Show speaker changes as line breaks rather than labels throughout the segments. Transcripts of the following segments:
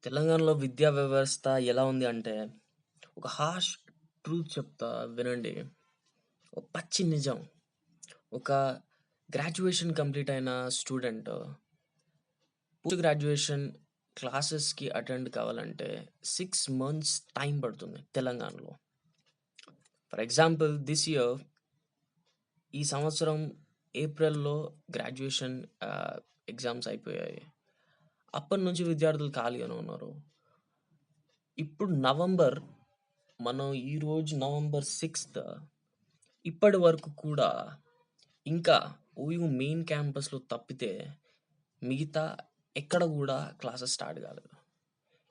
తెలంగాణలో విద్యా వ్యవస్థ ఎలా ఉంది అంటే, ఒక హార్ష్ ట్రూత్ చెప్తా వినండి. ఒక పచ్చి నిజం. ఒక గ్రాడ్యుయేషన్ కంప్లీట్ అయిన స్టూడెంట్ పోస్ట్ గ్రాడ్యుయేషన్ క్లాసెస్‌కి అటెండ్ కావాలంటే 6 మంత్స్ టైం పడుతుంది తెలంగాణలో. ఫర్ ఎగ్జాంపుల్ ఈ సంవత్సరం ఏప్రిల్‌లో గ్రాడ్యుయేషన్ ఎగ్జామ్స్ అయిపోయాయి. అప్పటినుంచి విద్యార్థులు ఖాళీగానే ఉన్నారు. ఇప్పుడు మనం ఈరోజు నవంబర్ 6 ఇప్పటి వరకు కూడా ఇంకా ఓయూ మెయిన్ క్యాంపస్‌లో తప్పితే మిగతా ఎక్కడ గూడా క్లాసెస్ స్టార్ట్ గాలేదు.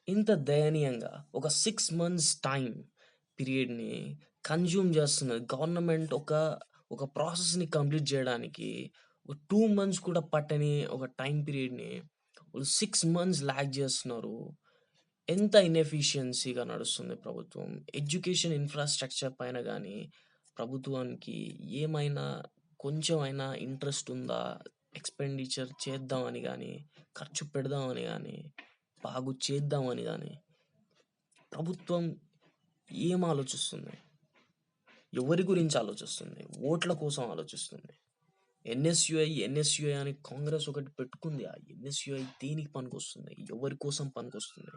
ఇంత దయనీయంగా ఒక 6 మంత్స్ టైమ్ పీరియడ్‌ని కన్జ్యూమ్ జేస్తున్నది. గవర్నమెంట్ ఒక ప్రాసెస్‌ని కంప్లీట్ జేయడానికి ఒక 2 మంత్స్ కూడా పట్టని ఒక టైమ్ పీరియడ్‌ని వాళ్ళు 6 మంత్స్ లాగ్ జేస్తున్నారు. ఎంత ఇన్‌ఎఫిషియన్సీ‌గా నడుస్తుంది ప్రభుత్వం. ఎడ్యుకేషన్ ఇన్‌ఫ్రాస్ట్రక్చర్ పైన గాని ప్రభుత్వానికి ఏమైనా కొంచెమైనా ఇంట్రెస్ట్ ఉందా? ఎక్స్‌పెండిచర్ చేద్దామని గాని, ఖర్చు పెడదామని గాని, బాగు చేద్దామని గాని ప్రభుత్వం ఏం ఆలోచిస్తుంది? ఎవరి గురించి ఆలోచిస్తుంది? ఓట్ల కోసం ఆలోచిస్తుంది. ఎన్ఎస్‌యుఐ అని కాంగ్రెస్ ఒకటి పెట్టుకుంది. ఆ ఎన్ఎస్‌యుఐ దేనికి పనికొస్తుంది? ఎవరి కోసం పనికొస్తుంది?